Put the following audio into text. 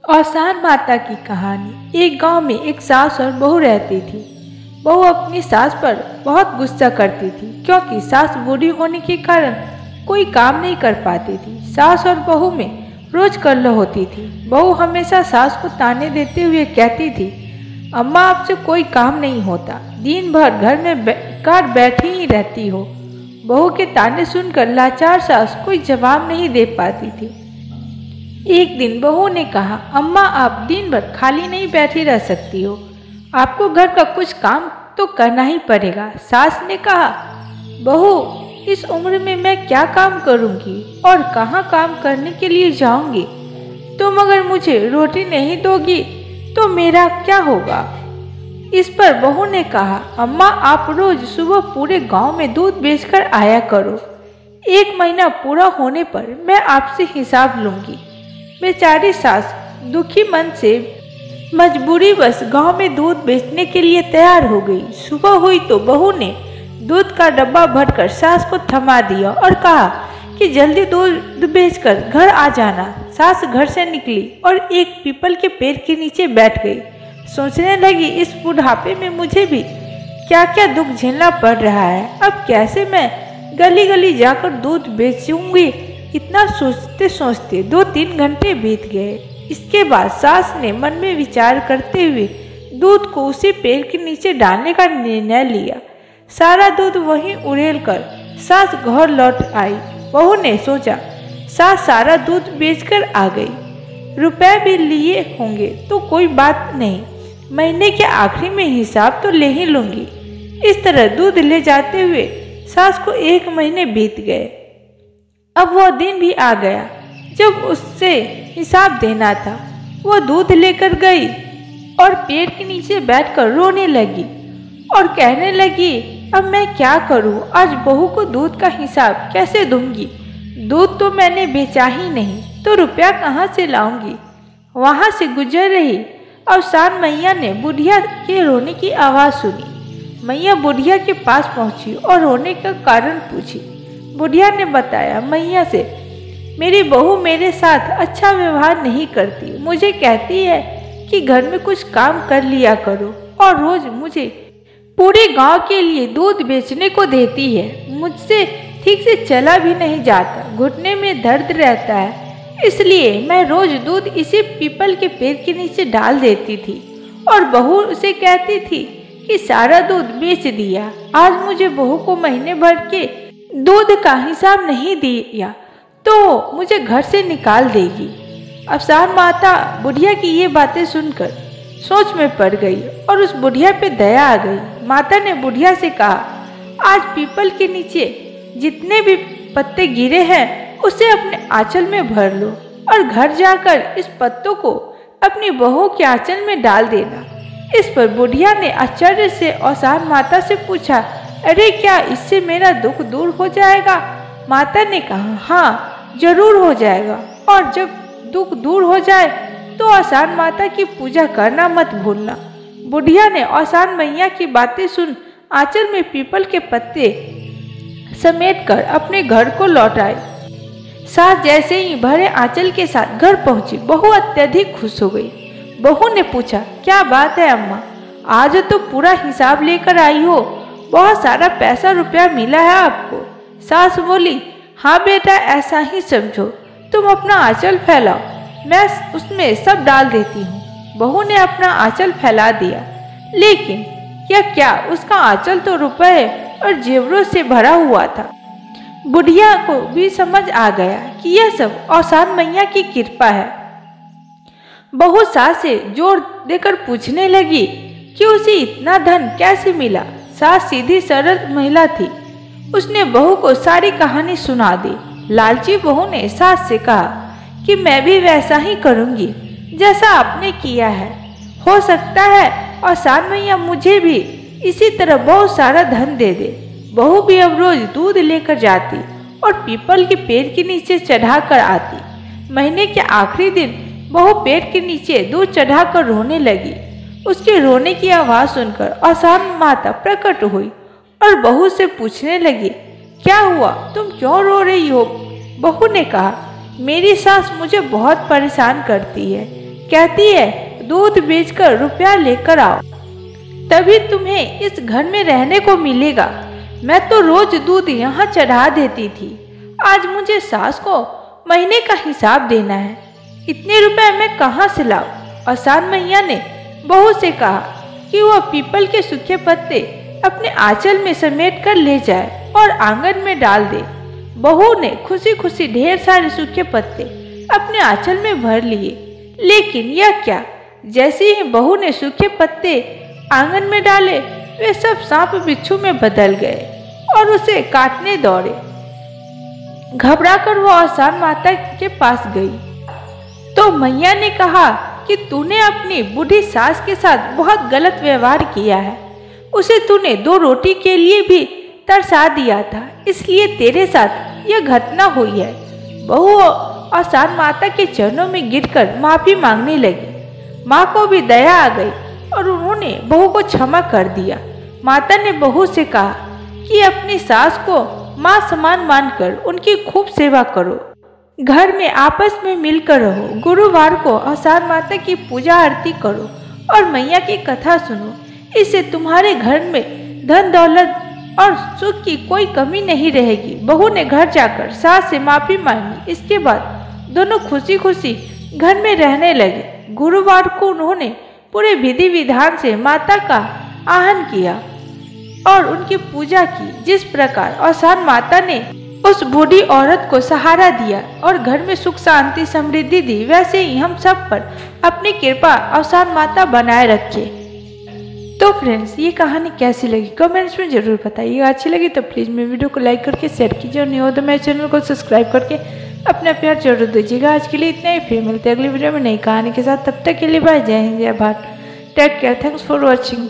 औसान माता की कहानी। एक गांव में एक सास और बहू रहती थी। बहू अपनी सास पर बहुत गुस्सा करती थी क्योंकि सास बूढ़ी होने के कारण कोई काम नहीं कर पाती थी। सास और बहू में रोज कलह होती थी। बहू हमेशा सास को ताने देते हुए कहती थी, अम्मा आपसे कोई काम नहीं होता, दिन भर घर में बेकार बैठी ही रहती हो। बहू के ताने सुनकर लाचार सास कोई जवाब नहीं दे पाती थी। एक दिन बहू ने कहा, अम्मा आप दिन भर खाली नहीं बैठी रह सकती हो, आपको घर का कुछ काम तो करना ही पड़ेगा। सास ने कहा, बहू इस उम्र में मैं क्या काम करूंगी और कहाँ काम करने के लिए जाऊंगी। तुम अगर मुझे रोटी नहीं दोगी तो मेरा क्या होगा। इस पर बहू ने कहा, अम्मा आप रोज सुबह पूरे गांव में दूध बेचकर आया करो, 1 महीना पूरा होने पर मैं आपसे हिसाब लूंगी। बेचारी सास दुखी मन से मजबूरी बस गांव में दूध बेचने के लिए तैयार हो गई। सुबह हुई तो बहू ने दूध का डब्बा भरकर सास को थमा दिया और कहा कि जल्दी दूध बेचकर घर आ जाना। सास घर से निकली और एक पीपल के पेड़ के नीचे बैठ गई। सोचने लगी, इस बुढ़ापे में मुझे भी क्या क्या दुख झेलना पड़ रहा है, अब कैसे मैं गली गली जाकर दूध बेचूंगी। इतना सोचते सोचते 2-3 घंटे बीत गए। इसके बाद सास ने मन में विचार करते हुए दूध को उसी पेड़ के नीचे डालने का निर्णय लिया। सारा दूध वहीं उड़ेल कर सास घर लौट आई। बहू ने सोचा, सास सारा दूध बेचकर आ गई, रुपए भी लिए होंगे तो कोई बात नहीं, महीने के आखिरी में हिसाब तो ले ही लूंगी। इस तरह दूध ले जाते हुए सास को 1 महीने बीत गए। अब वह दिन भी आ गया जब उससे हिसाब देना था। वह दूध लेकर गई और पेड़ के नीचे बैठकर रोने लगी और कहने लगी, अब मैं क्या करूं, आज बहू को दूध का हिसाब कैसे दूंगी। दूध तो मैंने बेचा ही नहीं तो रुपया कहाँ से लाऊंगी। वहां से गुजर रही औसान मैया ने बुढ़िया के रोने की आवाज़ सुनी। मैया बुढ़िया के पास पहुंची और रोने का कारण पूछी। बुढ़िया ने बताया मैया से, मेरी बहू मेरे साथ अच्छा व्यवहार नहीं करती, मुझे कहती है कि घर में कुछ काम कर लिया करो और रोज मुझे पूरे गांव के लिए दूध बेचने को देती है। मुझसे ठीक से चला भी नहीं जाता, घुटने में दर्द रहता है, इसलिए मैं रोज दूध इसी पीपल के पेड़ के नीचे डाल देती थी और बहू उसे कहती थी कि सारा दूध बेच दिया। आज मुझे बहू को महीने भर के दूध का हिसाब नहीं दिया तो मुझे घर से निकाल देगी। औसान माता बुढ़िया की ये बातें सुनकर सोच में पड़ गई और उस बुढ़िया पे दया आ गई। माता ने बुढ़िया से कहा, आज पीपल के नीचे जितने भी पत्ते गिरे हैं उसे अपने आंचल में भर लो और घर जाकर इस पत्तों को अपनी बहू के आंचल में डाल देना। इस पर बुढ़िया ने आश्चर्य से औसान माता से पूछा, अरे क्या इससे मेरा दुख दूर हो जाएगा। माता ने कहा, हाँ जरूर हो जाएगा, और जब दुख दूर हो जाए तो औसान माता की पूजा करना मत भूलना। बुढ़िया ने औसान मैया की बातें सुन आंचल में पीपल के पत्ते समेटकर अपने घर को लौट आई। सास जैसे ही भरे आंचल के साथ घर पहुंची, बहू अत्यधिक खुश हो गई। बहू ने पूछा, क्या बात है अम्मा, आज तो पूरा हिसाब लेकर आई हो, बहुत सारा पैसा रुपया मिला है आपको। सास बोली, हाँ बेटा ऐसा ही समझो, तुम अपना आंचल फैलाओ, मैं उसमें सब डाल देती हूँ। बहू ने अपना आंचल फैला दिया, लेकिन यह क्या, उसका आंचल तो रुपए और जेवरों से भरा हुआ था। बुढ़िया को भी समझ आ गया कि यह सब औसान मैया की कृपा है। बहू सास से जोर देकर पूछने लगी कि उसे इतना धन कैसे मिला। सास सीधी सरल महिला थी, उसने बहू को सारी कहानी सुना दी। लालची बहू ने सास से कहा कि मैं भी वैसा ही करूंगी जैसा आपने किया है, हो सकता है औसान मैया मुझे भी इसी तरह बहुत सारा धन दे दे। बहू भी अब रोज दूध लेकर जाती और पीपल के पेड़ के नीचे चढ़ा कर आती। महीने के आखिरी दिन बहू पेड़ के नीचे दूध चढ़ाकर रोने लगी। उसके रोने की आवाज़ सुनकर औसान माता प्रकट हुई और बहू से पूछने लगी, क्या हुआ, तुम क्यों रो रही हो। बहू ने कहा, मेरी सास मुझे बहुत परेशान करती है, कहती है दूध बेचकर रुपया लेकर आओ, तभी तुम्हें इस घर में रहने को मिलेगा। मैं तो रोज दूध यहाँ चढ़ा देती थी, आज मुझे सास को महीने का हिसाब देना है। इतने रुपए मैं कहाँ से लाऊं? आसान मैया ने बहू से कहा कि वह पीपल के सूखे पत्ते अपने आंचल में समेट कर ले जाए और आंगन में डाल दे। बहू ने खुशी खुशी ढेर सारे सूखे पत्ते अपने आंचल में भर लिए, लेकिन यह क्या, जैसे ही बहू ने सूखे पत्ते आंगन में डाले वे सब सांप बिच्छू में बदल गए और उसे काटने दौड़े। घबराकर वो आसान माता के पास गई तो मैया ने कहा कि तूने अपनी बूढ़ी सास के साथ बहुत गलत व्यवहार किया है। उसे तूने 2 रोटी के लिए भी तरसा दिया था, इसलिए तेरे साथ यह घटना हुई है। बहू आसान माता के चरणों में गिरकर माफी मांगने लगी। माँ को भी दया आ गई और उन्होंने बहू को क्षमा कर दिया। माता ने बहू से कहा कि अपनी सास को माँ समान मानकर उनकी खूब सेवा करो, घर में आपस में मिलकर रहो। गुरुवार को आसान माता की पूजा आरती करो और मैया की कथा सुनो। इससे तुम्हारे घर में धन दौलत और सुख की कोई कमी नहीं रहेगी। बहू ने घर जाकर सास से माफी मांगी। इसके बाद दोनों खुशी खुशी घर में रहने लगे। गुरुवार को उन्होंने पूरे विधि विधान से माता का आह्वान किया और उनकी पूजा की। जिस प्रकार आसान माता ने उस बूढ़ी औरत को सहारा दिया और घर में सुख शांति समृद्धि दी, वैसे ही हम सब पर अपनी कृपा आसान माता बनाए रखे। तो फ्रेंड्स, ये कहानी कैसी लगी कमेंट्स में जरूर बताइएगा। अच्छी लगी तो प्लीज़ मेरे वीडियो को लाइक करके शेयर कीजिए और नहीं हो तो मेरे चैनल को सब्सक्राइब करके अपना प्यार जरूर दीजिएगा। आज के लिए इतना ही, फिर मिलते हैं अगली वीडियो में नई कहानी के साथ। तब तक के लिए बाय, जय हिंद, जय Bharat, take care, thanks for watching.